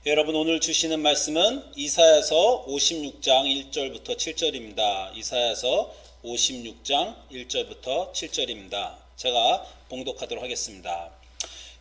여러분 오늘 주시는 말씀은 이사야서 56장 1절부터 7절입니다. 이사야서 56장 1절부터 7절입니다. 제가 봉독하도록 하겠습니다.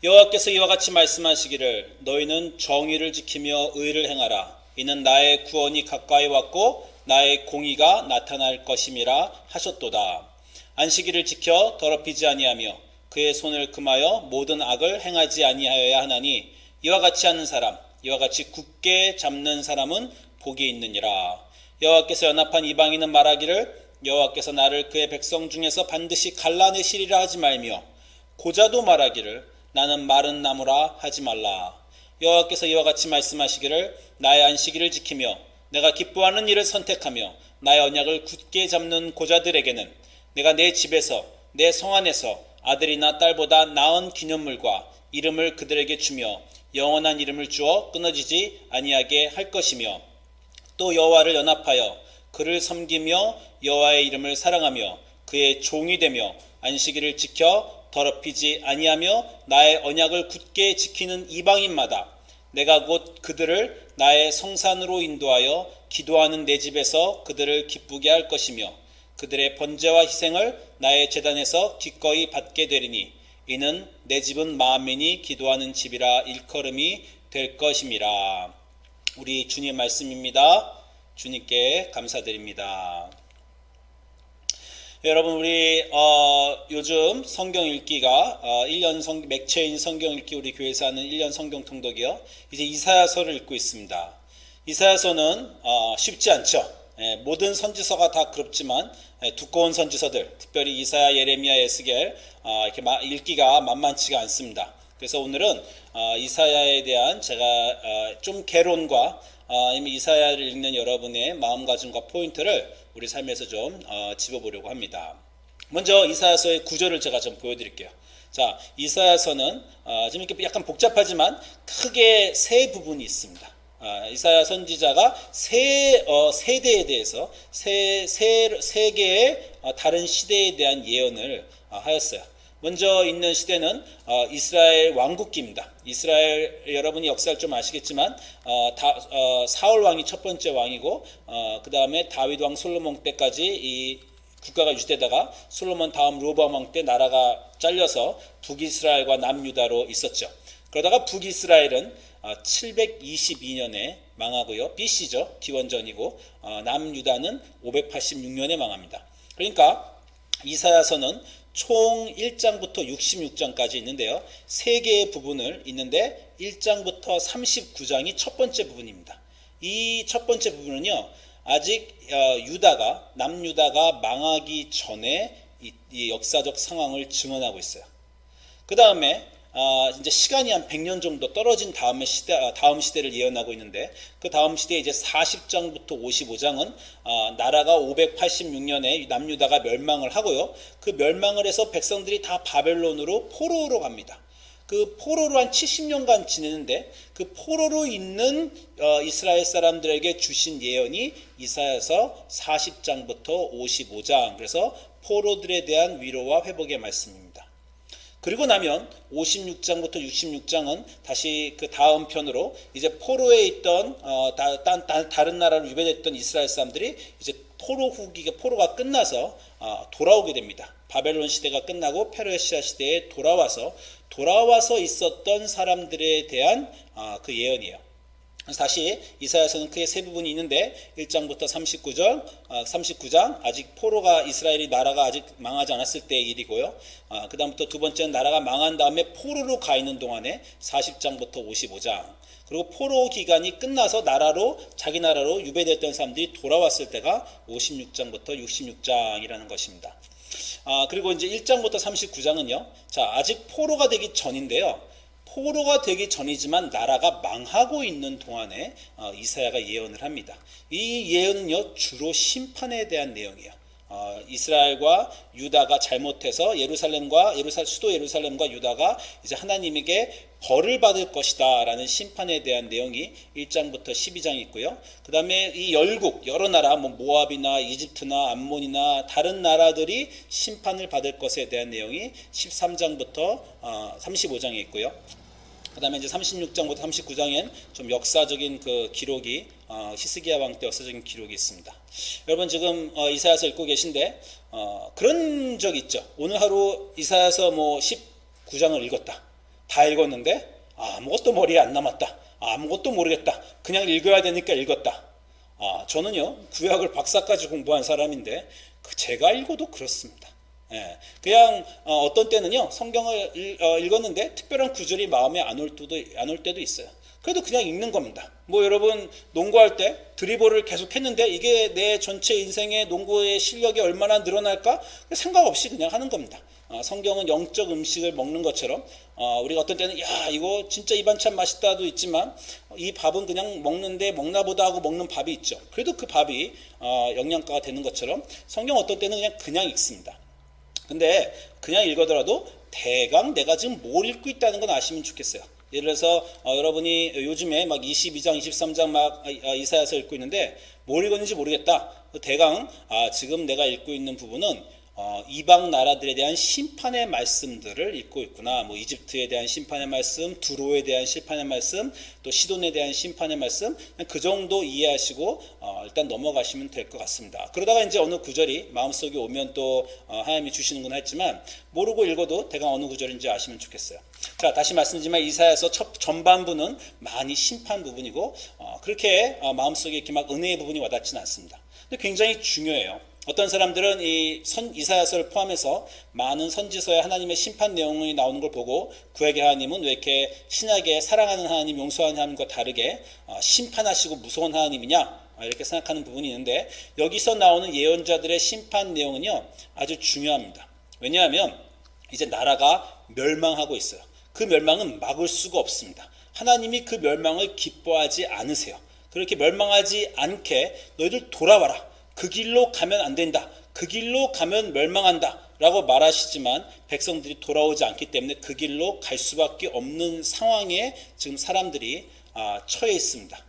여호와께서 이와 같이 말씀하시기를 너희는 정의를 지키며 의를 행하라. 이는 나의 구원이 가까이 왔고 나의 공의가 나타날 것임이라 하셨도다. 안식일을 지켜 더럽히지 아니하며 그의 손을 금하여 모든 악을 행하지 아니하여야 하나니 이와 같이 하는 사람 이와 같이 굳게 잡는 사람은 복이 있느니라. 여호와께서 연합한 이방인은 말하기를 여호와께서 나를 그의 백성 중에서 반드시 갈라내시리라 하지 말며 고자도 말하기를 나는 마른 나무라 하지 말라. 여호와께서 이와 같이 말씀하시기를 나의 안식일을 지키며 내가 기뻐하는 일을 선택하며 나의 언약을 굳게 잡는 고자들에게는 내가 내 집에서 내 성 안에서 아들이나 딸보다 나은 기념물과 이름을 그들에게 주며 영원한 이름을 주어 끊어지지 아니하게 할 것이며 또 여호와를 연합하여 그를 섬기며 여호와의 이름을 사랑하며 그의 종이 되며 안식일을 지켜 더럽히지 아니하며 나의 언약을 굳게 지키는 이방인마다 내가 곧 그들을 나의 성산으로 인도하여 기도하는 내 집에서 그들을 기쁘게 할 것이며 그들의 번제와 희생을 나의 제단에서 기꺼이 받게 되리니 이는 내 집은 만민이 기도하는 집이라 일컬음이 될 것임이라. 우리 주님 말씀입니다. 주님께 감사드립니다. 여러분 우리 요즘 성경 읽기가 1년 맥체인 성경 읽기 우리 교회에서 하는 1년 성경 통독이요. 이제 이사야서를 읽고 있습니다. 이사야서는 쉽지 않죠. 모든 선지서가 다 그렇지만 두꺼운 선지서들, 특별히 이사야, 예레미야, 에스겔 이렇게 읽기가 만만치가 않습니다. 그래서 오늘은 이사야에 대한 제가 좀 개론과 이미 이사야를 읽는 여러분의 마음가짐과 포인트를 우리 삶에서 좀 짚어보려고 합니다. 먼저 이사야서의 구절을 제가 좀 보여드릴게요. 자, 이사야서는 지금 이렇게 약간 복잡하지만 크게 세 부분이 있습니다. 이사야 선지자가 세대에 대해서 세 개의 다른 시대에 대한 예언을 하였어요. 먼저 있는 시대는 이스라엘 왕국기입니다. 이스라엘 여러분이 역사를 좀 아시겠지만 사울 왕이 첫 번째 왕이고 그 다음에 다윗 왕 솔로몬 때까지 이 국가가 유지되다가 솔로몬 다음 르호보암 왕 때 나라가 잘려서 북이스라엘과 남유다로 있었죠. 그러다가 북이스라엘은 722년에 망하고요. BC죠. 기원전이고 남유다는 586년에 망합니다. 그러니까 이사야서는 총 1장부터 66장까지 있는데요. 세 개의 부분을 있는데 1장부터 39장이 첫 번째 부분입니다. 이 첫 번째 부분은요. 아직 남유다가 망하기 전에 이 역사적 상황을 증언하고 있어요. 그 다음에 이제 시간이 한 100년 정도 떨어진 다음 시대를 예언하고 있는데 그 다음 시대 이제 40장부터 55장은 나라가 586년에 남유다가 멸망을 하고요. 그 멸망을 해서 백성들이 다 바벨론으로 포로로 갑니다. 그 포로로 한 70년간 지내는데 그 포로로 있는 이스라엘 사람들에게 주신 예언이 이사야서 40장부터 55장, 그래서 포로들에 대한 위로와 회복의 말씀입니다. 그리고 나면 56장부터 66장은 다시 그 다음 편으로 이제 포로에 있던 다른 나라로 유배됐던 이스라엘 사람들이 이제 포로가 끝나서 돌아오게 됩니다. 바벨론 시대가 끝나고 페르시아 시대에 돌아와서 있었던 사람들에 대한 그 예언이에요. 다시 이사야서는 크게 세 부분이 있는데 1장부터 39장 아직 이스라엘이 나라가 아직 망하지 않았을 때의 일이고요. 그 다음부터 두 번째는 나라가 망한 다음에 포로로 가 있는 동안에 40장부터 55장, 그리고 포로 기간이 끝나서 자기 나라로 유배됐던 사람들이 돌아왔을 때가 56장부터 66장이라는 것입니다. 그리고 이제 1장부터 39장은요. 자, 아직 포로가 되기 전인데요. 포로가 되기 전이지만 나라가 망하고 있는 동안에 이사야가 예언을 합니다. 이 예언은요 주로 심판에 대한 내용이에요. 이스라엘과 유다가 잘못해서 수도 예루살렘과 유다가 이제 하나님에게 벌을 받을 것이다 라는 심판에 대한 내용이 1장부터 12장이 있고요. 그 다음에 이 여러 나라 모압이나 이집트나 암몬이나 다른 나라들이 심판을 받을 것에 대한 내용이 13장부터 35장에 있고요. 그다음에 이제 36장부터 39장엔 좀 역사적인 그 기록이 히스기야 왕 때 역사적인 기록이 있습니다. 여러분 지금 이사야서 읽고 계신데 그런 적 있죠. 오늘 하루 이사야서 뭐 19장을 읽었다. 다 읽었는데 아무것도 머리에 안 남았다. 아무것도 모르겠다. 그냥 읽어야 되니까 읽었다. 저는요 구약을 박사까지 공부한 사람인데 제가 읽어도 그렇습니다. 예, 그냥 어떤 때는요 성경을 읽었는데 특별한 구절이 마음에 안 올 때도 있어요. 그래도 그냥 읽는 겁니다. 뭐 여러분 농구할 때 드리블을 계속 했는데 이게 내 전체 인생의 농구의 실력이 얼마나 늘어날까 생각 없이 그냥 하는 겁니다. 성경은 영적 음식을 먹는 것처럼 우리가 어떤 때는 야 이거 진짜 이 반찬 맛있다도 있지만 이 밥은 그냥 먹는데 먹나보다 하고 먹는 밥이 있죠. 그래도 그 밥이 영양가가 되는 것처럼 성경 어떤 때는 그냥 읽습니다. 근데 그냥 읽어더라도 대강 내가 지금 뭘 읽고 있다는 건 아시면 좋겠어요. 예를 들어서 여러분이 요즘에 막 22장, 23장 막 이사야서 읽고 있는데 뭘 읽었는지 모르겠다. 대강 지금 내가 읽고 있는 부분은 이방 나라들에 대한 심판의 말씀들을 읽고 있구나. 뭐 이집트에 대한 심판의 말씀, 두로에 대한 심판의 말씀, 또 시돈에 대한 심판의 말씀, 그 정도 이해하시고 일단 넘어가시면 될 것 같습니다. 그러다가 이제 어느 구절이 마음속에 오면 또 하나님이 주시는구나 했지만 모르고 읽어도 대강 어느 구절인지 아시면 좋겠어요. 자, 다시 말씀드리지만 이사야서 전반부는 많이 심판 부분이고 그렇게 마음속에 이렇게 막 은혜의 부분이 와닿지는 않습니다. 근데 굉장히 중요해요. 어떤 사람들은 이 이사야서를 포함해서 많은 선지서에 하나님의 심판 내용이 나오는 걸 보고 구약의 하나님은 왜 이렇게 신약의 사랑하는 하나님, 용서하는 하나님과 다르게 심판하시고 무서운 하나님이냐 이렇게 생각하는 부분이 있는데 여기서 나오는 예언자들의 심판 내용은요 아주 중요합니다. 왜냐하면 이제 나라가 멸망하고 있어요. 그 멸망은 막을 수가 없습니다. 하나님이 그 멸망을 기뻐하지 않으세요. 그렇게 멸망하지 않게 너희들 돌아와라. 그 길로 가면 안 된다. 그 길로 가면 멸망한다. 라고 말하시지만 백성들이 돌아오지 않기 때문에 그 길로 갈 수밖에 없는 상황에 지금 사람들이 처해 있습니다.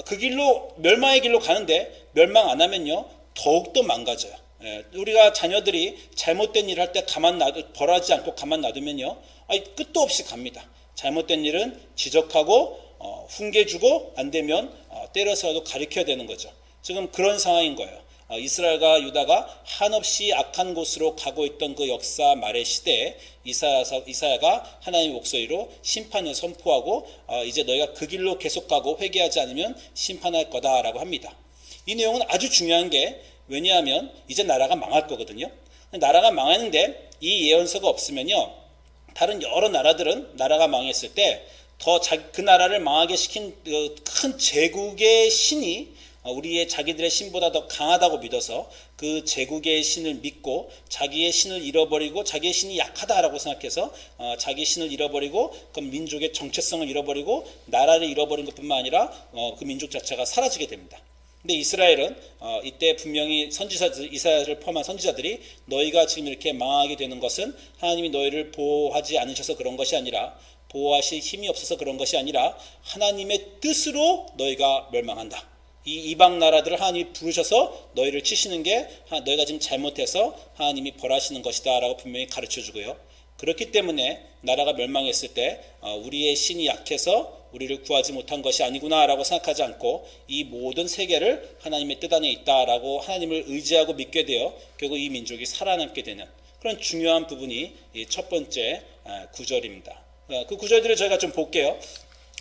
그 길로 멸망의 길로 가는데 멸망 안 하면요 더욱더 망가져요. 우리가 자녀들이 잘못된 일을 할 때 벌하지 않고 가만 놔두면요 끝도 없이 갑니다. 잘못된 일은 지적하고 훈계주고 안 되면 때려서라도 가르쳐야 되는 거죠. 지금 그런 상황인 거예요. 이스라엘과 유다가 한없이 악한 곳으로 가고 있던 그 역사 말의 시대에 이사야가 하나님의 목소리로 심판을 선포하고 이제 너희가 그 길로 계속 가고 회개하지 않으면 심판할 거다라고 합니다. 이 내용은 아주 중요한 게 왜냐하면 이제 나라가 망할 거거든요. 나라가 망하는데 이 예언서가 없으면요 다른 여러 나라들은 나라가 망했을 때 더 그 나라를 망하게 시킨 큰 제국의 신이 자기들의 신보다 더 강하다고 믿어서 그 제국의 신을 믿고 자기의 신을 잃어버리고 자기의 신이 약하다라고 생각해서 자기 신을 잃어버리고 그 민족의 정체성을 잃어버리고 나라를 잃어버린 것뿐만 아니라 그 민족 자체가 사라지게 됩니다. 근데 이스라엘은 이때 분명히 이사야를 포함한 선지자들이 너희가 지금 이렇게 망하게 되는 것은 하나님이 너희를 보호하지 않으셔서 그런 것이 아니라 보호하실 힘이 없어서 그런 것이 아니라 하나님의 뜻으로 너희가 멸망한다. 이 이방 나라들을 하나님이 부르셔서 너희를 치시는 게 너희가 지금 잘못해서 하나님이 벌하시는 것이다 라고 분명히 가르쳐주고요. 그렇기 때문에 나라가 멸망했을 때 우리의 신이 약해서 우리를 구하지 못한 것이 아니구나 라고 생각하지 않고 이 모든 세계를 하나님의 뜻 안에 있다라고 하나님을 의지하고 믿게 되어 결국 이 민족이 살아남게 되는 그런 중요한 부분이 첫 번째 구절입니다. 그 구절들을 저희가 좀 볼게요.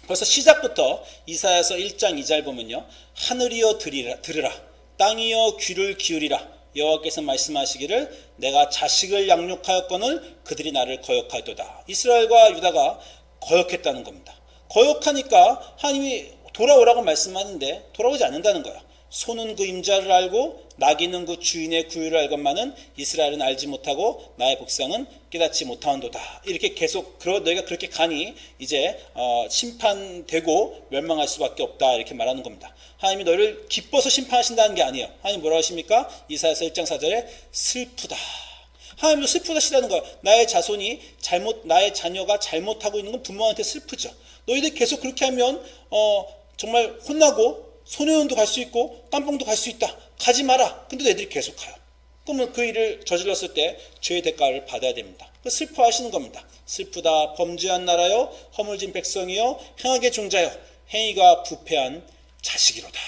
벌써 시작부터 이사야서 1장 2절 보면요. 하늘이여 들으라 땅이여 귀를 기울이라 여호와께서 말씀하시기를 내가 자식을 양육하였거늘 그들이 나를 거역하도다. 이스라엘과 유다가 거역했다는 겁니다. 거역하니까 하나님이 돌아오라고 말씀하는데 돌아오지 않는다는 거예요. 소는 그 임자를 알고 나귀는 그 주인의 구유를 알건만은 이스라엘은 알지 못하고 나의 백성은 깨닫지 못하는도다. 이렇게 계속 너희가 그렇게 가니 이제 심판되고 멸망할 수밖에 없다 이렇게 말하는 겁니다. 하나님이 너희를 기뻐서 심판하신다는 게 아니에요. 하나님 뭐라고 하십니까? 이사야서 1장 4절에 슬프다. 하나님도 슬프다시라는 거예요. 나의 자녀가 잘못하고 있는 건 부모한테 슬프죠. 너희들 계속 그렇게 하면 정말 혼나고 소년원도 갈 수 있고 깜뽕도 갈 수 있다. 가지 마라. 근데 애들이 계속 가요. 그러면 그 일을 저질렀을 때 죄의 대가를 받아야 됩니다. 슬퍼하시는 겁니다. 슬프다 범죄한 나라요 허물진 백성이요 행악의 종자요 행위가 부패한 자식이로다.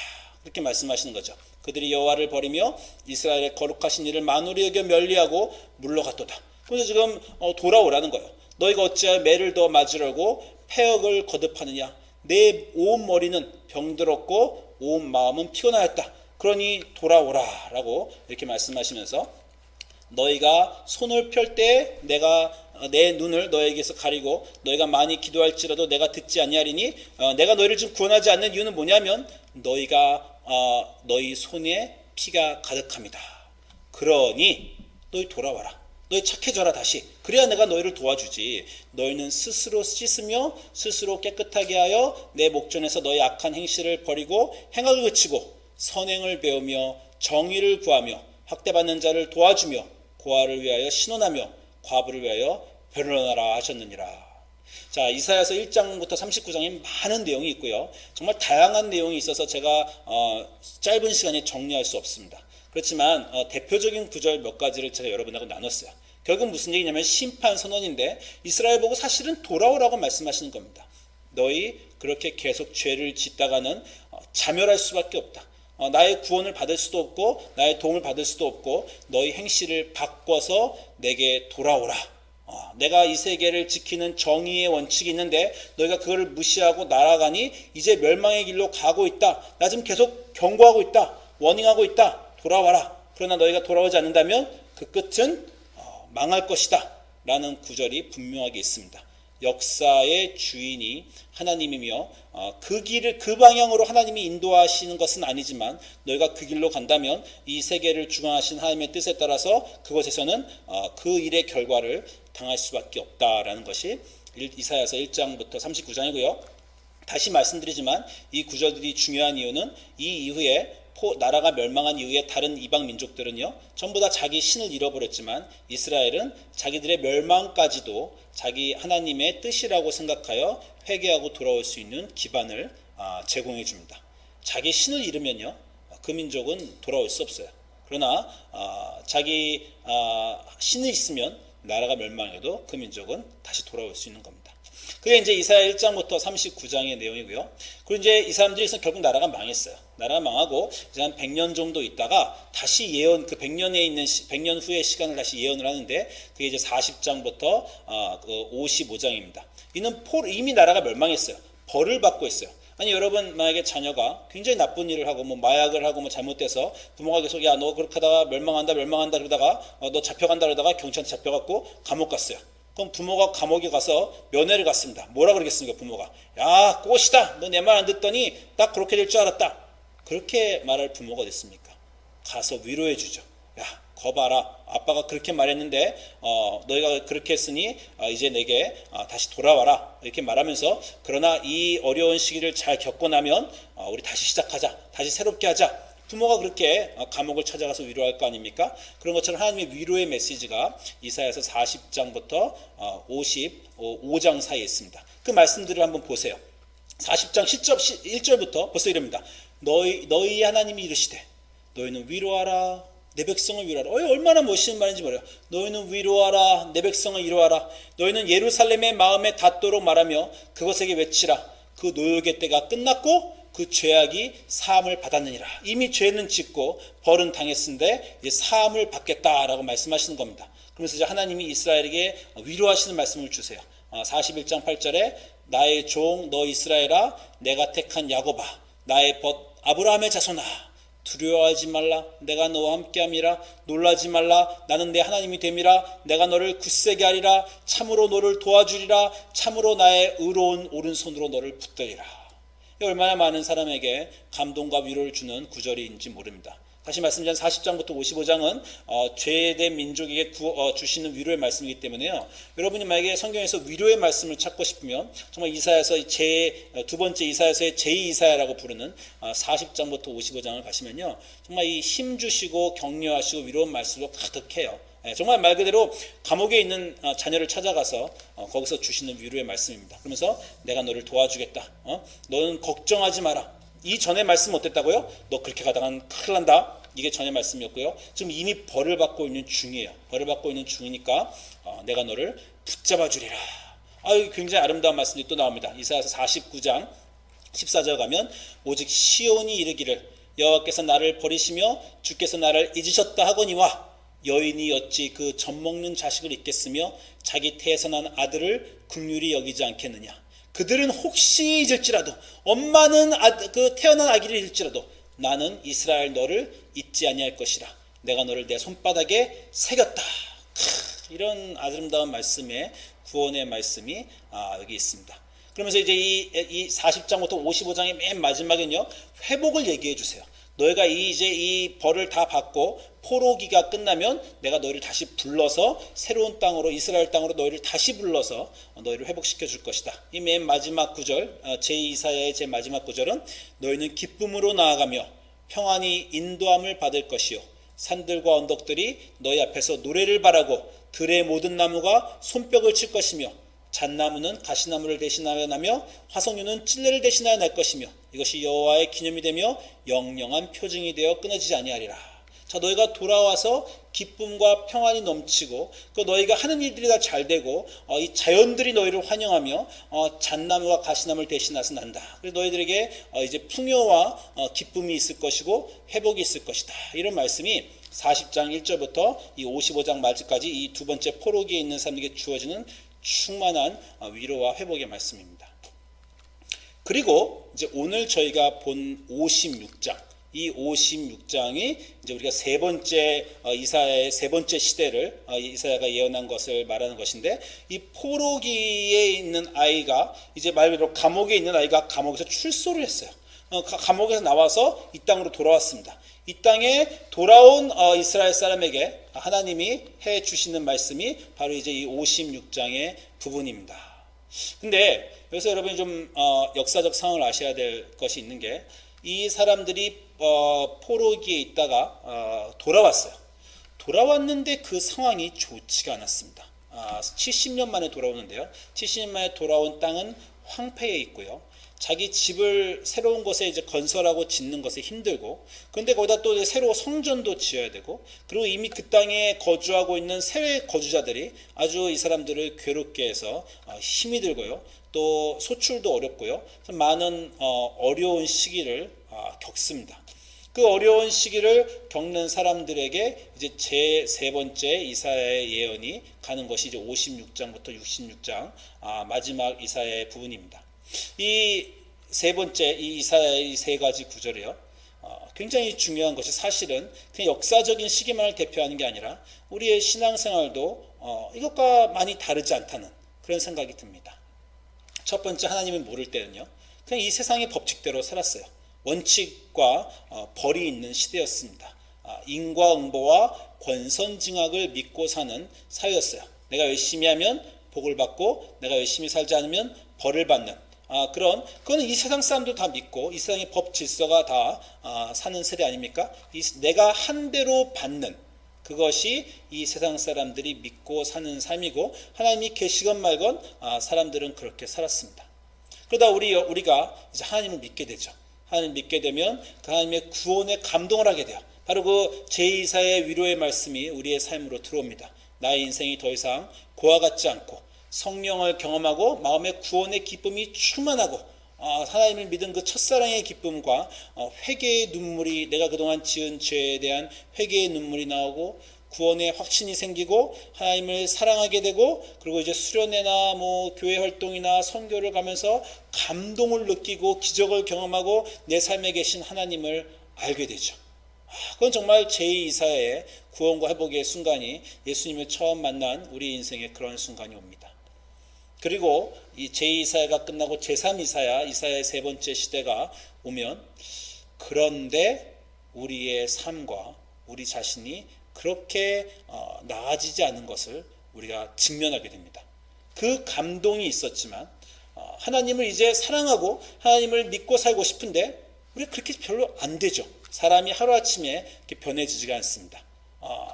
그렇게 말씀하시는 거죠. 그들이 여호와를 버리며 이스라엘의 거룩하신 일을 만우리 여겨 멸리하고 물러갔도다. 그래서 지금 돌아오라는 거예요. 너희가 어찌하여 매를 더 맞으려고 패역을 거듭하느냐. 내 온 머리는 병들었고 온 마음은 피곤하였다. 그러니 돌아오라 라고 이렇게 말씀하시면서 너희가 손을 펼 때 내가 내 눈을 너에게서 가리고 너희가 많이 기도할지라도 내가 듣지 아니하리니 내가 너희를 지금 구원하지 않는 이유는 뭐냐면 너희가 너희 손에 피가 가득합니다. 그러니 너희 돌아와라. 너희 착해져라 다시. 그래야 내가 너희를 도와주지. 너희는 스스로 씻으며 스스로 깨끗하게 하여 내 목전에서 너희 악한 행실을 버리고 행악을 그치고 선행을 배우며 정의를 구하며 학대받는 자를 도와주며 고아를 위하여 신원하며 과부를 위하여 변론하라 하셨느니라. 자, 이사야서 1장부터 39장에 많은 내용이 있고요. 정말 다양한 내용이 있어서 제가 짧은 시간에 정리할 수 없습니다. 그렇지만 대표적인 구절 몇 가지를 제가 여러분하고 나눴어요. 결국 무슨 얘기냐면 심판 선언인데 이스라엘 보고 사실은 돌아오라고 말씀하시는 겁니다. 너희 그렇게 계속 죄를 짓다가는 자멸할 수밖에 없다. 나의 구원을 받을 수도 없고 나의 도움을 받을 수도 없고 너희 행실을 바꿔서 내게 돌아오라. 내가 이 세계를 지키는 정의의 원칙이 있는데 너희가 그거를 무시하고 날아가니 이제 멸망의 길로 가고 있다. 나 지금 계속 경고하고 있다. 워닝하고 있다. 돌아와라. 그러나 너희가 돌아오지 않는다면 그 끝은 망할 것이다 라는 구절이 분명하게 있습니다. 역사의 주인이 하나님이며 그 길을 그 방향으로 하나님이 인도하시는 것은 아니지만 너희가 그 길로 간다면 이 세계를 주관하신 하나님의 뜻에 따라서 그곳에서는 그 일의 결과를 당할 수밖에 없다라는 것이 이사야서 1장부터 39장이고요. 다시 말씀드리지만 이 구절들이 중요한 이유는 이 이후에 나라가 멸망한 이후에 다른 이방 민족들은요 전부 다 자기 신을 잃어버렸지만 이스라엘은 자기들의 멸망까지도 자기 하나님의 뜻이라고 생각하여 회개하고 돌아올 수 있는 기반을 제공해 줍니다. 자기 신을 잃으면요 그 민족은 돌아올 수 없어요. 그러나 자기 신이 있으면 나라가 멸망해도 그 민족은 다시 돌아올 수 있는 겁니다. 그게 이제 이사야 1장부터 39장의 내용이고요. 그리고 이제 이 사람들이 결국 나라가 망했어요. 나라가 망하고 이제 한 100년 정도 있다가 다시 예언, 그 100년에 있는 100년 후의 시간을 다시 예언을 하는데 그게 이제 40장부터 55장입니다. 이미 나라가 멸망했어요. 벌을 받고 있어요. 아니 여러분 만약에 자녀가 굉장히 나쁜 일을 하고 뭐 마약을 하고 뭐 잘못돼서 부모가 계속 야 너 그렇게 하다가 멸망한다 그러다가 너 잡혀간다 그러다가 경찰한테 잡혀갖고 감옥 갔어요. 그럼 부모가 감옥에 가서 면회를 갔습니다. 뭐라 그러겠습니까 부모가? 야 꽃이다. 너 내 말 안 듣더니 딱 그렇게 될 줄 알았다. 그렇게 말할 부모가 됐습니까? 가서 위로해 주죠. 야 거 봐라. 아빠가 그렇게 말했는데 너희가 그렇게 했으니 이제 내게 다시 돌아와라. 이렇게 말하면서 그러나 이 어려운 시기를 잘 겪고 나면 우리 다시 시작하자. 다시 새롭게 하자. 부모가 그렇게 감옥을 찾아가서 위로할 거 아닙니까? 그런 것처럼 하나님의 위로의 메시지가 이사야서 40장부터 55장 사이에 있습니다. 그 말씀들을 한번 보세요. 40장 1절부터 벌써 이럽니다. 너희 하나님이 이르시되 너희는 위로하라. 내 백성을 위로하라. 얼마나 멋있는 말인지 몰라요. 너희는 위로하라. 내 백성을 위로하라. 너희는 예루살렘의 마음에 닿도록 말하며 그것에게 외치라. 그 노역의 때가 끝났고 그 죄악이 사함을 받았느니라. 이미 죄는 짓고 벌은 당했는데 이제 사함을 받겠다라고 말씀하시는 겁니다. 그러면서 이제 하나님이 이스라엘에게 위로하시는 말씀을 주세요. 41장 8절에 나의 종 너 이스라엘아 내가 택한 야곱아 나의 벗 아브라함의 자손아 두려워하지 말라. 내가 너와 함께함이라. 놀라지 말라. 나는 내 하나님이 됨이라. 내가 너를 굳세게 하리라. 참으로 너를 도와주리라. 참으로 나의 의로운 오른손으로 너를 붙들리라. 얼마나 많은 사람에게 감동과 위로를 주는 구절인지 모릅니다. 다시 말씀드린 40장부터 55장은 죄된 민족에게 주시는 위로의 말씀이기 때문에요. 여러분이 만약에 성경에서 위로의 말씀을 찾고 싶으면 정말 이사야서 두 번째 이사야서의 제2이사야라고 부르는 40장부터 55장을 가시면요. 정말 이 힘 주시고 격려하시고 위로의 말씀으로 가득해요. 정말 말 그대로 감옥에 있는 자녀를 찾아가서 거기서 주시는 위로의 말씀입니다. 그러면서 내가 너를 도와주겠다. 너는 걱정하지 마라. 이 전에 말씀 어땠다고요? 너 그렇게 가다간 큰일 난다. 이게 전의 말씀이었고요. 지금 이미 벌을 받고 있는 중이에요. 벌을 받고 있는 중이니까 내가 너를 붙잡아 주리라. 굉장히 아름다운 말씀이 또 나옵니다. 이사야서 49장 14절 가면 오직 시온이 이르기를 여호와께서 나를 버리시며 주께서 나를 잊으셨다 하거니와 여인이 어찌 그 젖먹는 자식을 잊겠으며 자기 태에서 난 아들을 긍휼히 여기지 않겠느냐. 그들은 혹시 잊을지라도 엄마는 그 태어난 아기를 잊을지라도 나는 이스라엘 너를 잊지 아니할 것이라. 내가 너를 내 손바닥에 새겼다. 이런 아름다운 말씀에 구원의 말씀이 여기 있습니다. 그러면서 이제 이 40장부터 55장의 맨 마지막에는요, 회복을 얘기해 주세요. 너희가 이제 이 벌을 다 받고 포로기가 끝나면 내가 너희를 다시 불러서 새로운 땅으로 이스라엘 땅으로 너희를 다시 불러서 너희를 회복시켜 줄 것이다. 이 맨 마지막 구절 제2사야의 제 마지막 구절은 너희는 기쁨으로 나아가며 평안히 인도함을 받을 것이요 산들과 언덕들이 너희 앞에서 노래를 바라고 들의 모든 나무가 손뼉을 칠 것이며 잣나무는 가시나무를 대신하여 나며 화석류는 찔레를 대신하여 날 것이며 이것이 여호와의 기념이 되며 영영한 표징이 되어 끊어지지 아니하리라. 자, 너희가 돌아와서 기쁨과 평안이 넘치고 그 너희가 하는 일들이 다 잘되고 이 자연들이 너희를 환영하며 잣나무와 가시나무를 대신해서 난다. 그래서 너희들에게 이제 풍요와 기쁨이 있을 것이고 회복이 있을 것이다. 이런 말씀이 40장 1절부터 이 55장 말까지 이 두 번째 포로기에 있는 사람에게 주어지는 충만한 위로와 회복의 말씀입니다. 그리고 이제 오늘 저희가 본 56장, 이 56장이 이제 우리가 세 번째 이사야의 세 번째 시대를 이사야가 예언한 것을 말하는 것인데, 이 포로기에 있는 아이가 이제 말 그대로 감옥에 있는 아이가 감옥에서 출소를 했어요. 감옥에서 나와서 이 땅으로 돌아왔습니다. 이 땅에 돌아온 이스라엘 사람에게 하나님이 해 주시는 말씀이 바로 이제 이 56장의 부분입니다. 근데 여기서 여러분이 좀 역사적 상황을 아셔야 될 것이 있는 게, 이 사람들이 포로기에 있다가 돌아왔어요. 돌아왔는데 그 상황이 좋지가 않았습니다. 70년 만에 돌아오는데요. 70년 만에 돌아온 땅은 황폐해 있고요. 자기 집을 새로운 곳에 이제 건설하고 짓는 것에 힘들고, 그런데 거기다 또 새로 성전도 지어야 되고, 그리고 이미 그 땅에 거주하고 있는 새 거주자들이 아주 이 사람들을 괴롭게 해서 힘이 들고요. 또 소출도 어렵고요. 많은 어려운 시기를 겪습니다. 그 어려운 시기를 겪는 사람들에게 이제 제 세 번째 이사야의 예언이 가는 것이 이제 56장부터 66장 마지막 이사야의 부분입니다. 이 세 번째 이 이사야의 세 가지 구절이요, 굉장히 중요한 것이 사실은 그냥 역사적인 시기만을 대표하는 게 아니라 우리의 신앙생활도 이것과 많이 다르지 않다는 그런 생각이 듭니다. 첫 번째, 하나님을 모를 때는요, 그냥 이 세상의 법칙대로 살았어요. 원칙과 벌이 있는 시대였습니다. 인과응보와 권선징악을 믿고 사는 사회였어요. 내가 열심히 하면 복을 받고 내가 열심히 살지 않으면 벌을 받는 그거는 이 세상 사람도 다 믿고 이 세상의 법 질서가 다 사는 세대 아닙니까? 내가 한 대로 받는 그것이 이 세상 사람들이 믿고 사는 삶이고, 하나님이 계시건 말건 사람들은 그렇게 살았습니다. 그러다 우리가 이제 하나님을 믿게 되죠. 하나님을 믿게 되면 그 하나님의 구원에 감동을 하게 돼요. 바로 그 제2사의 위로의 말씀이 우리의 삶으로 들어옵니다. 나의 인생이 더 이상 고와 같지 않고 성령을 경험하고 마음의 구원의 기쁨이 충만하고 하나님을 믿은 그 첫사랑의 기쁨과 회개의 눈물이, 내가 그동안 지은 죄에 대한 회개의 눈물이 나오고 구원의 확신이 생기고 하나님을 사랑하게 되고, 그리고 이제 수련회나 교회 활동이나 선교를 가면서 감동을 느끼고 기적을 경험하고 내 삶에 계신 하나님을 알게 되죠. 그건 정말 제2이사야의 구원과 회복의 순간이, 예수님을 처음 만난 우리 인생의 그런 순간이 옵니다. 그리고 이 제2이사야가 끝나고 제3이사야, 이사야의 세 번째 시대가 오면, 그런데 우리의 삶과 우리 자신이 그렇게 나아지지 않은 것을 우리가 직면하게 됩니다. 그 감동이 있었지만 하나님을 이제 사랑하고 하나님을 믿고 살고 싶은데 우리가 그렇게 별로 안 되죠. 사람이 하루아침에 이렇게 변해지지가 않습니다.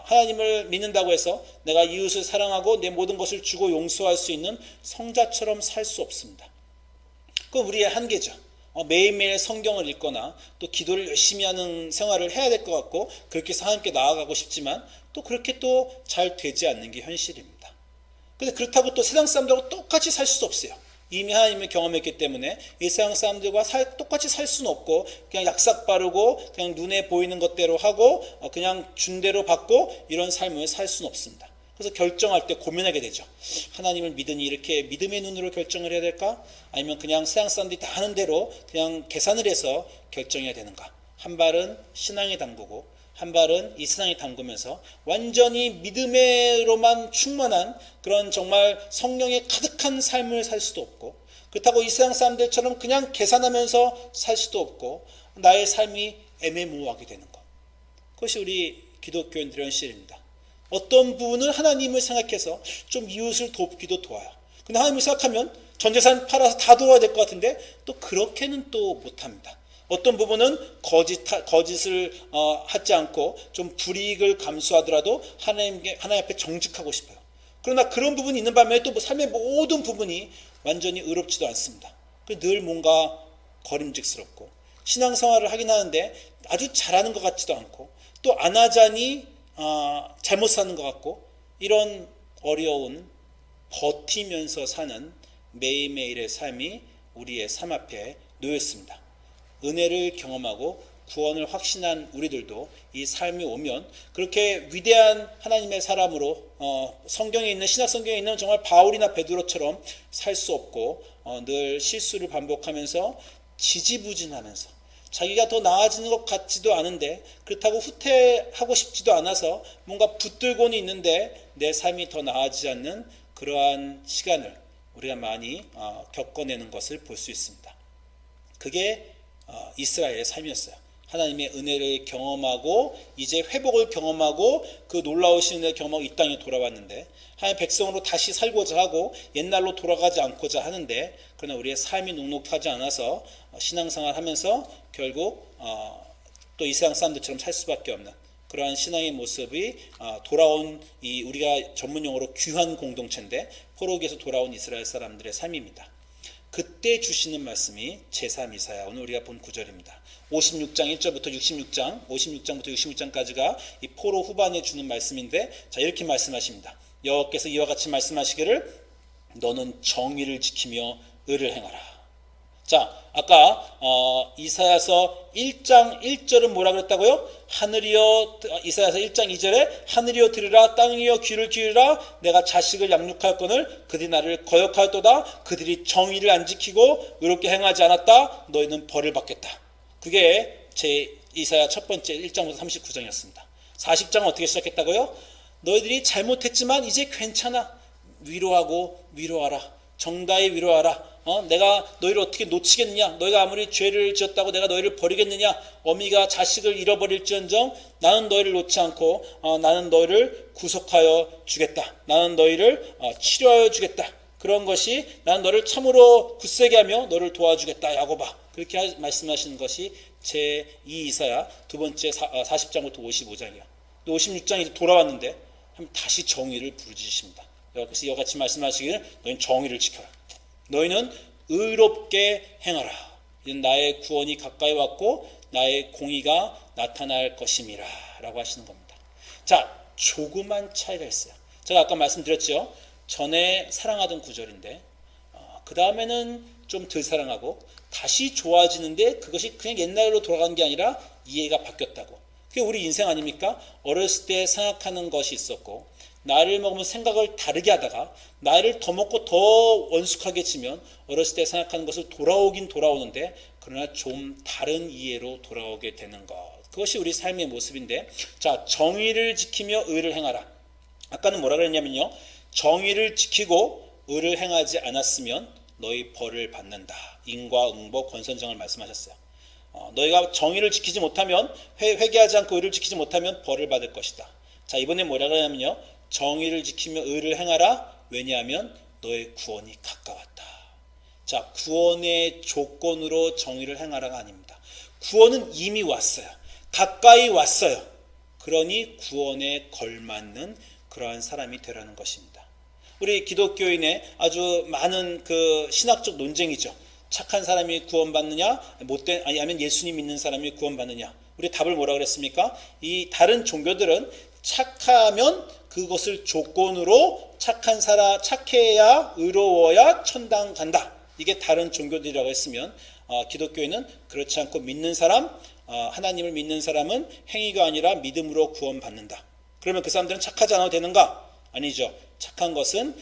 하나님을 믿는다고 해서 내가 이웃을 사랑하고 내 모든 것을 주고 용서할 수 있는 성자처럼 살 수 없습니다. 그건 우리의 한계죠. 매일매일 성경을 읽거나 또 기도를 열심히 하는 생활을 해야 될 것 같고 그렇게 해서 하나님께 나아가고 싶지만 또 그렇게 또 잘 되지 않는 게 현실입니다. 근데 그렇다고 또 세상 사람들하고 똑같이 살 수 없어요. 이미 하나님을 경험했기 때문에 이 세상 사람들과 똑같이 살 수는 없고 그냥 약삭 바르고 그냥 눈에 보이는 것대로 하고 그냥 준 대로 받고 이런 삶을 살 수는 없습니다. 그래서 결정할 때 고민하게 되죠. 하나님을 믿으니 이렇게 믿음의 눈으로 결정을 해야 될까? 아니면 그냥 세상 사람들이 다 하는 대로 그냥 계산을 해서 결정해야 되는가? 한 발은 신앙에 담그고 한 발은 이 세상에 담그면서 완전히 믿음으로만 충만한 그런 정말 성령에 가득한 삶을 살 수도 없고 그렇다고 이 세상 사람들처럼 그냥 계산하면서 살 수도 없고 나의 삶이 애매모호하게 되는 것. 그것이 우리 기독교인들의 현실입니다. 어떤 부분은 하나님을 생각해서 좀 이웃을 돕기도 도와요. 근데 하나님을 생각하면 전 재산 팔아서 다 도와야 될 것 같은데 또 그렇게는 또 못합니다. 어떤 부분은 거짓을 하지 않고 좀 불이익을 감수하더라도 하나님 앞에 정직하고 싶어요. 그러나 그런 부분이 있는 반면에 또 삶의 모든 부분이 완전히 의롭지도 않습니다. 늘 뭔가 거림직스럽고 신앙생활을 하긴 하는데 아주 잘하는 것 같지도 않고 또 안 하자니 잘못 사는 것 같고 이런 어려운 버티면서 사는 매일매일의 삶이 우리의 삶 앞에 놓였습니다. 은혜를 경험하고 구원을 확신한 우리들도 이 삶이 오면 그렇게 위대한 하나님의 사람으로 성경에 있는 신약 성경에 있는 정말 바울이나 베드로처럼 살 수 없고 늘 실수를 반복하면서 지지부진하면서 자기가 더 나아지는 것 같지도 않은데 그렇다고 후퇴하고 싶지도 않아서 뭔가 붙들고는 있는데 내 삶이 더 나아지지 않는 그러한 시간을 우리가 많이 겪어내는 것을 볼 수 있습니다. 그게 이스라엘의 삶이었어요. 하나님의 은혜를 경험하고 이제 회복을 경험하고 그 놀라우신 은혜를 경험하고 이 땅에 돌아왔는데 하나님의 백성으로 다시 살고자 하고 옛날로 돌아가지 않고자 하는데 그러나 우리의 삶이 녹록하지 않아서 신앙생활 하면서 결국 또 이 세상 사람들처럼 살 수밖에 없는 그러한 신앙의 모습이 돌아온 이 우리가 전문용어로 귀한 공동체인데 포로기에서 돌아온 이스라엘 사람들의 삶입니다. 그때 주시는 말씀이 제3 이사야 오늘 우리가 본 구절입니다. 56장 1절부터 56장부터 66장까지가 이 포로 후반에 주는 말씀인데 자 이렇게 말씀하십니다. 여호와께서 이와 같이 말씀하시기를 너는 정의를 지키며 의를 행하라. 자 아까 이사야서 1장 1절은 뭐라 그랬다고요? 하늘이여 이사야서 1장 2절에 하늘이여 들으라 땅이여 귀를 기울이라 내가 자식을 양육하였거늘 그들이 나를 거역하였도다 그들이 정의를 안 지키고 의롭게 행하지 않았다 너희는 벌을 받겠다. 그게 제 이사야 첫 번째 1장부터 39장이었습니다. 40장은 어떻게 시작했다고요? 너희들이 잘못했지만 이제 괜찮아. 위로하라. 정다히 위로하라. 내가 너희를 어떻게 놓치겠느냐? 너희가 아무리 죄를 지었다고 내가 너희를 버리겠느냐? 어미가 자식을 잃어버릴지언정 나는 너희를 놓지 않고 나는 너희를 구속하여 주겠다. 나는 너희를 치료하여 주겠다. 그런 것이 나는 너를 참으로 굳세게 하며 너를 도와주겠다. 야고봐. 그렇게 말씀하시는 것이 제2 이사야 두 번째 40장부터 55장이에요. 56장이 이제 돌아왔는데 다시 정의를 부르짖으십니다. 그래서 이와 같이 말씀하시기를 너희는 정의를 지켜라. 너희는 의롭게 행하라. 이는 나의 구원이 가까이 왔고 나의 공의가 나타날 것임이라 라고 하시는 겁니다. 자, 조그만 차이가 있어요. 제가 아까 말씀드렸죠. 전에 사랑하던 구절인데 그 다음에는 좀 덜 사랑하고 다시 좋아지는데 그것이 그냥 옛날로 돌아간 게 아니라 이해가 바뀌었다고. 그게 우리 인생 아닙니까? 어렸을 때 생각하는 것이 있었고 나이를 먹으면 생각을 다르게 하다가 나이를 더 먹고 더 원숙하게 지면 어렸을 때 생각하는 것을 돌아오긴 돌아오는데 그러나 좀 다른 이해로 돌아오게 되는 것. 그것이 우리 삶의 모습인데 자 정의를 지키며 의를 행하라. 아까는 뭐라 그랬냐면요. 정의를 지키고 의를 행하지 않았으면 너희 벌을 받는다. 인과응보 권선정을 말씀하셨어요. 너희가 정의를 지키지 못하면 회개하지 않고 의를 지키지 못하면 벌을 받을 것이다. 자 이번에 뭐라 그러냐면요. 정의를 지키며 의를 행하라. 왜냐하면 너의 구원이 가까웠다. 자 구원의 조건으로 정의를 행하라가 아닙니다. 구원은 이미 왔어요. 가까이 왔어요. 그러니 구원에 걸맞는 그러한 사람이 되라는 것입니다. 우리 기독교인의 아주 많은 그 신학적 논쟁이죠. 착한 사람이 구원받느냐, 못된 아니면 예수님 믿는 사람이 구원받느냐. 우리 답을 뭐라 그랬습니까? 이 다른 종교들은 착하면 그것을 조건으로 착해야 의로워야 천당 간다. 이게 다른 종교들이라고 했으면 기독교에는 그렇지 않고 믿는 사람, 하나님을 믿는 사람은 행위가 아니라 믿음으로 구원받는다. 그러면 그 사람들은 착하지 않아도 되는가? 아니죠. 착한 것은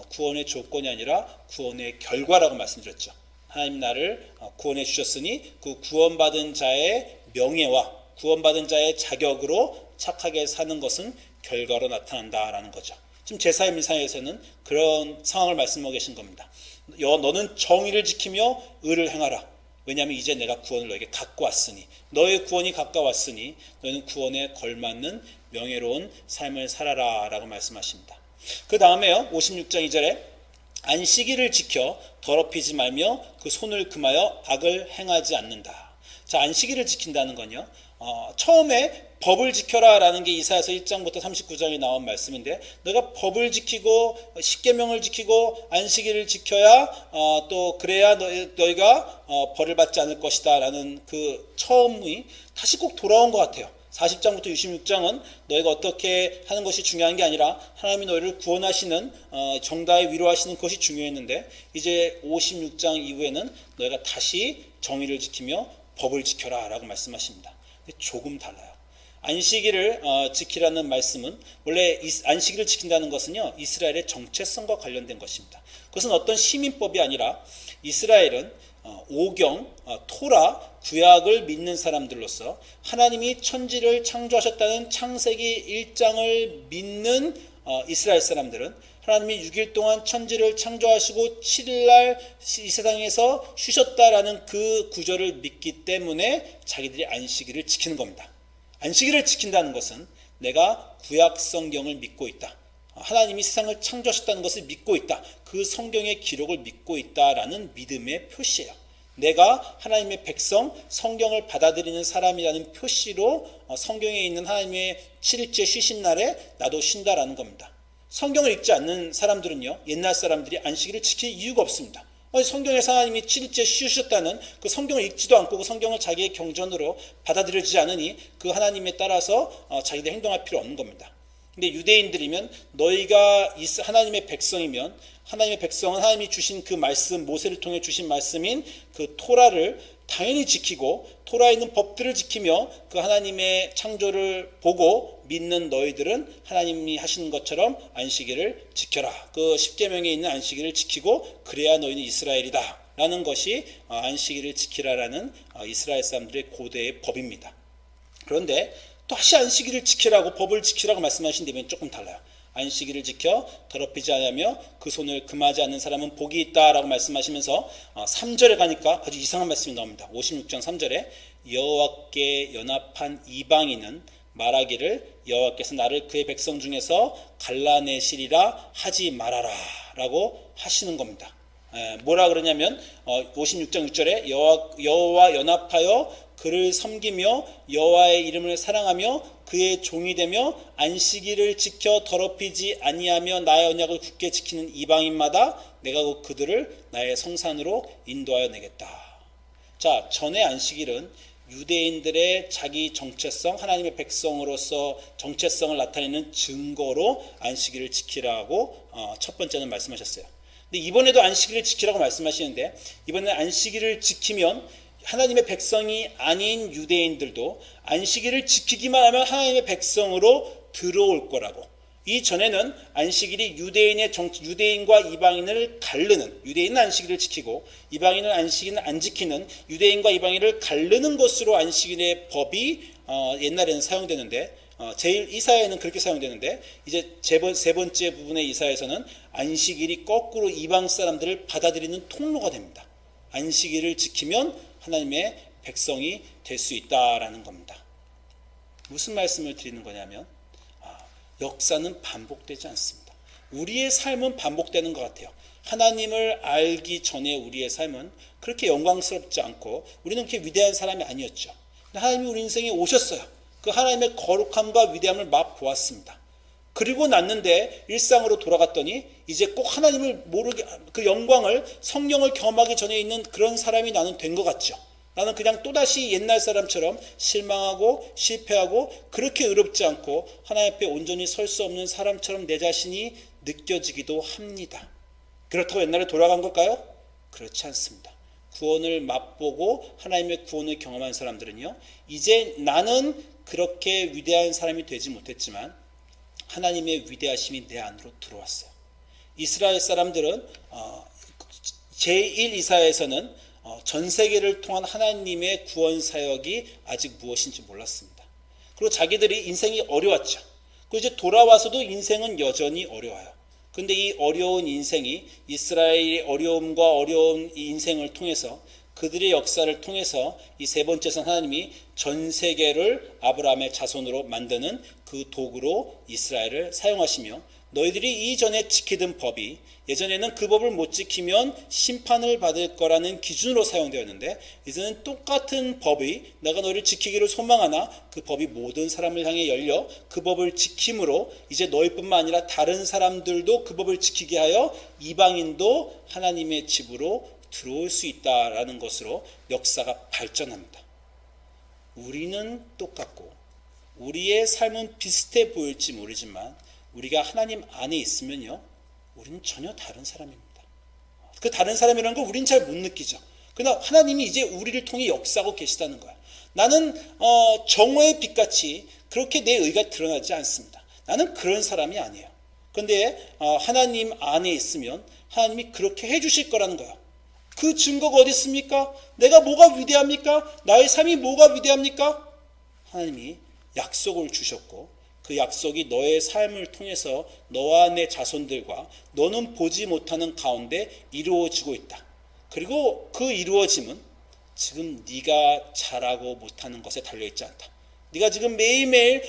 구원의 조건이 아니라 구원의 결과라고 말씀드렸죠. 하나님 나를 구원해 주셨으니 그 구원받은 자의 명예와 구원받은 자의 자격으로 착하게 사는 것은 결과로 나타난다라는 거죠. 지금 제사의 미사에서는 그런 상황을 말씀하고 계신 겁니다. 너는 정의를 지키며 의를 행하라. 왜냐하면 이제 내가 구원을 너에게 갖고 왔으니, 너의 구원이 가까웠으니 너는 구원에 걸맞는 명예로운 삶을 살아라 라고 말씀하십니다. 그 다음에요, 56장 2절에 안식일을 지켜 더럽히지 말며 그 손을 금하여 악을 행하지 않는다. 자, 안식일을 지킨다는 건요, 처음에 법을 지켜라 라는 게 이사야서 1장부터 39장에 나온 말씀인데, 너가 법을 지키고 십계명을 지키고 안식일을 지켜야 또 그래야 너희가 벌을 받지 않을 것이다 라는 그 처음이 다시 꼭 돌아온 것 같아요. 40장부터 66장은 너희가 어떻게 하는 것이 중요한 게 아니라 하나님이 너희를 구원하시는 정다에 위로하시는 것이 중요했는데, 이제 56장 이후에는 너희가 다시 정의를 지키며 법을 지켜라 라고 말씀하십니다. 근데 조금 달라요. 안식일을 지키라는 말씀은, 원래 안식일을 지킨다는 것은요, 이스라엘의 정체성과 관련된 것입니다. 그것은 어떤 시민법이 아니라 이스라엘은 오경, 토라, 구약을 믿는 사람들로서 하나님이 천지를 창조하셨다는 창세기 1장을 믿는 이스라엘 사람들은 하나님이 6일 동안 천지를 창조하시고 7일날 이 세상에서 쉬셨다라는 그 구절을 믿기 때문에 자기들이 안식일을 지키는 겁니다. 안식일을 지킨다는 것은 내가 구약 성경을 믿고 있다, 하나님이 세상을 창조하셨다는 것을 믿고 있다, 그 성경의 기록을 믿고 있다라는 믿음의 표시예요. 내가 하나님의 백성, 성경을 받아들이는 사람이라는 표시로 성경에 있는 하나님의 7일째 쉬신 날에 나도 쉰다라는 겁니다. 성경을 읽지 않는 사람들은요, 옛날 사람들이 안식일을 지킬 이유가 없습니다. 성경에서 하나님이 7일째 쉬셨다는 그 성경을 읽지도 않고 그 성경을 자기의 경전으로 받아들여지지 않으니 그 하나님에 따라서 자기들 행동할 필요 없는 겁니다. 근데 유대인들이면 너희가 하나님의 백성이면, 하나님의 백성은 하나님이 주신 그 말씀, 모세를 통해 주신 말씀인 그 토라를 당연히 지키고 토라에 있는 법들을 지키며 그 하나님의 창조를 보고 믿는 너희들은 하나님이 하시는 것처럼 안식일을 지켜라. 그 십계명에 있는 안식일을 지키고 그래야 너희는 이스라엘이다 라는 것이 안식일을 지키라라는 이스라엘 사람들의 고대의 법입니다. 그런데 또 다시 안식일을 지키라고, 법을 지키라고 말씀하신 데면 조금 달라요. 안식일을 지켜 더럽히지 않으며 그 손을 금하지 않는 사람은 복이 있다라고 말씀하시면서 3절에 가니까 아주 이상한 말씀이 나옵니다. 56장 3절에 여호와께 연합한 이방인은 말하기를 여호와께서 나를 그의 백성 중에서 갈라내시리라 하지 말아라 라고 하시는 겁니다. 뭐라 그러냐면 56장 6절에 여호와 연합하여 그를 섬기며 여호와의 이름을 사랑하며 그의 종이 되며 안식일을 지켜 더럽히지 아니하며 나의 언약을 굳게 지키는 이방인마다 내가 곧 그들을 나의 성산으로 인도하여 내겠다. 자, 전의 안식일은 유대인들의 자기 정체성, 하나님의 백성으로서 정체성을 나타내는 증거로 안식일을 지키라고 첫 번째는 말씀하셨어요. 근데 이번에도 안식일을 지키라고 말씀하시는데, 이번에 안식일을 지키면 하나님의 백성이 아닌 유대인들도 안식일을 지키기만 하면 하나님의 백성으로 들어올 거라고. 이전에는 안식일이 유대인과 이방인을 가르는, 유대인은 안식일을 지키고 이방인은 안식일을 안 지키는, 유대인과 이방인을 가르는 것으로 안식일의 법이 옛날에는 사용되는데, 제일 이사야에는 그렇게 사용되는데, 이제 세 번째 부분의 이사야에서는 안식일이 거꾸로 이방 사람들을 받아들이는 통로가 됩니다. 안식일을 지키면 하나님의 백성이 될 수 있다라는 겁니다. 무슨 말씀을 드리는 거냐면, 역사는 반복되지 않습니다. 우리의 삶은 반복되는 것 같아요. 하나님을 알기 전에 우리의 삶은 그렇게 영광스럽지 않고 우리는 그렇게 위대한 사람이 아니었죠. 하나님이 우리 인생에 오셨어요. 그 하나님의 거룩함과 위대함을 맛보았습니다. 그리고 났는데 일상으로 돌아갔더니 이제 꼭 하나님을 모르게 그 영광을 성령을 경험하기 전에 있는 그런 사람이 나는 된 것 같죠. 나는 그냥 또다시 옛날 사람처럼 실망하고 실패하고 그렇게 의롭지 않고 하나님 앞에 온전히 설 수 없는 사람처럼 내 자신이 느껴지기도 합니다. 그렇다고 옛날에 돌아간 걸까요? 그렇지 않습니다. 구원을 맛보고 하나님의 구원을 경험한 사람들은요, 이제 나는 그렇게 위대한 사람이 되지 못했지만 하나님의 위대하심이 내 안으로 들어왔어요. 이스라엘 사람들은 제1 이사야에서는 전 세계를 통한 하나님의 구원 사역이 아직 무엇인지 몰랐습니다. 그리고 자기들이 인생이 어려웠죠. 그리고 이제 돌아와서도 인생은 여전히 어려워요. 근데 이 어려운 인생이 이스라엘의 어려움과 어려운 이 인생을 통해서 그들의 역사를 통해서 이 세 번째 선 하나님이 전 세계를 아브라함의 자손으로 만드는 그 도구로 이스라엘을 사용하시며 너희들이 이전에 지키던 법이 예전에는 그 법을 못 지키면 심판을 받을 거라는 기준으로 사용되었는데 이제는 똑같은 법이 내가 너희를 지키기를 소망하나 그 법이 모든 사람을 향해 열려 그 법을 지킴으로 이제 너희뿐만 아니라 다른 사람들도 그 법을 지키게 하여 이방인도 하나님의 집으로 들어올 수 있다라는 것으로 역사가 발전합니다. 우리는 똑같고 우리의 삶은 비슷해 보일지 모르지만 우리가 하나님 안에 있으면요, 우리는 전혀 다른 사람입니다. 그 다른 사람이라는 걸 우리는 잘 못 느끼죠. 그러나 하나님이 이제 우리를 통해 역사하고 계시다는 거야. 나는 정오의 빛같이 그렇게 내 의가 드러나지 않습니다. 나는 그런 사람이 아니에요. 그런데 하나님 안에 있으면 하나님이 그렇게 해주실 거라는 거야. 그 증거가 어디 있습니까? 내가 뭐가 위대합니까? 나의 삶이 뭐가 위대합니까? 하나님이 약속을 주셨고 그 약속이 너의 삶을 통해서 너와 내 자손들과 너는 보지 못하는 가운데 이루어지고 있다. 그리고 그 이루어짐은 지금 네가 잘하고 못하는 것에 달려있지 않다. 네가 지금 매일매일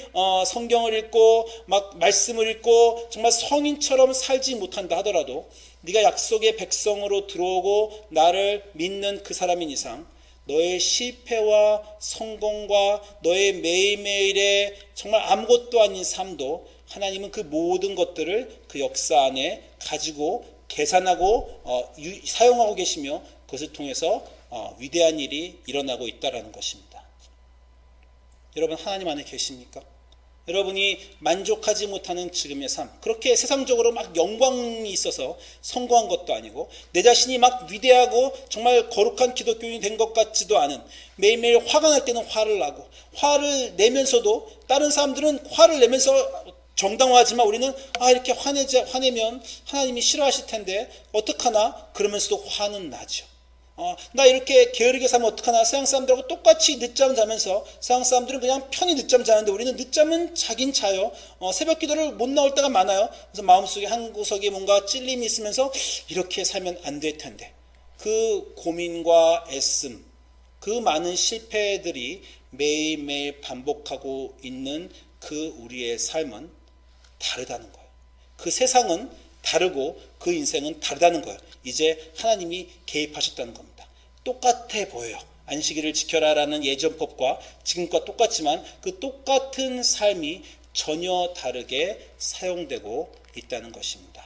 성경을 읽고 막 말씀을 읽고 정말 성인처럼 살지 못한다 하더라도 네가 약속의 백성으로 들어오고 나를 믿는 그 사람인 이상 너의 실패와 성공과 너의 매일매일의 정말 아무것도 아닌 삶도 하나님은 그 모든 것들을 그 역사 안에 가지고 계산하고 사용하고 계시며 그것을 통해서 위대한 일이 일어나고 있다는 것입니다. 여러분 하나님 안에 계십니까? 여러분이 만족하지 못하는 지금의 삶, 그렇게 세상적으로 막 영광이 있어서 성공한 것도 아니고 내 자신이 막 위대하고 정말 거룩한 기독교인이 된 것 같지도 않은, 매일매일 화가 날 때는 화를 나고 화를 내면서도 다른 사람들은 화를 내면서 정당화하지만 우리는 이렇게 화내면 하나님이 싫어하실 텐데 어떡하나 그러면서도 화는 나죠. 나 이렇게 게으르게 살면 어떡하나. 서양 사람들하고 똑같이 늦잠 자면서 서양 사람들은 그냥 편히 늦잠 자는데 우리는 늦잠은 자긴 자요. 새벽 기도를 못 나올 때가 많아요. 그래서 마음속에 한 구석에 뭔가 찔림이 있으면서 이렇게 살면 안 될 텐데 그 고민과 애씀, 그 많은 실패들이 매일매일 반복하고 있는 그 우리의 삶은 다르다는 거예요. 그 세상은 다르고 그 인생은 다르다는 거예요. 이제 하나님이 개입하셨다는 겁니다. 똑같아 보여요. 안식일을 지켜라라는 예전법과 지금과 똑같지만 그 똑같은 삶이 전혀 다르게 사용되고 있다는 것입니다.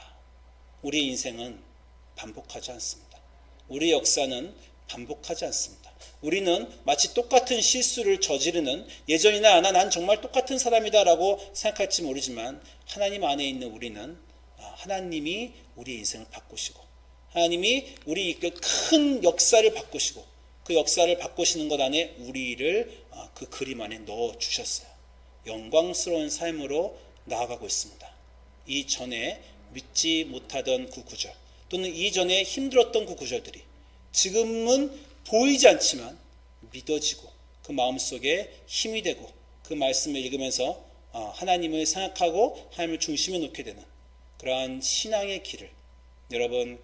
우리의 인생은 반복하지 않습니다. 우리의 역사는 반복하지 않습니다. 우리는 마치 똑같은 실수를 저지르는, 예전이나 난 정말 똑같은 사람이다라고 생각할지 모르지만 하나님 안에 있는 우리는 하나님이 우리의 인생을 바꾸시고 하나님이 우리 큰 역사를 바꾸시고 그 역사를 바꾸시는 것 안에 우리를 그 그림 안에 넣어주셨어요. 영광스러운 삶으로 나아가고 있습니다. 이전에 믿지 못하던 그 구절 또는 이전에 힘들었던 그 구절들이 지금은 보이지 않지만 믿어지고 그 마음속에 힘이 되고 그 말씀을 읽으면서 하나님을 생각하고 하나님을 중심에 놓게 되는 그러한 신앙의 길을 여러분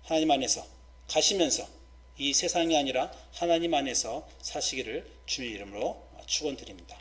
하나님 안에서 가시면서 이 세상이 아니라 하나님 안에서 사시기를 주의 이름으로 축원드립니다.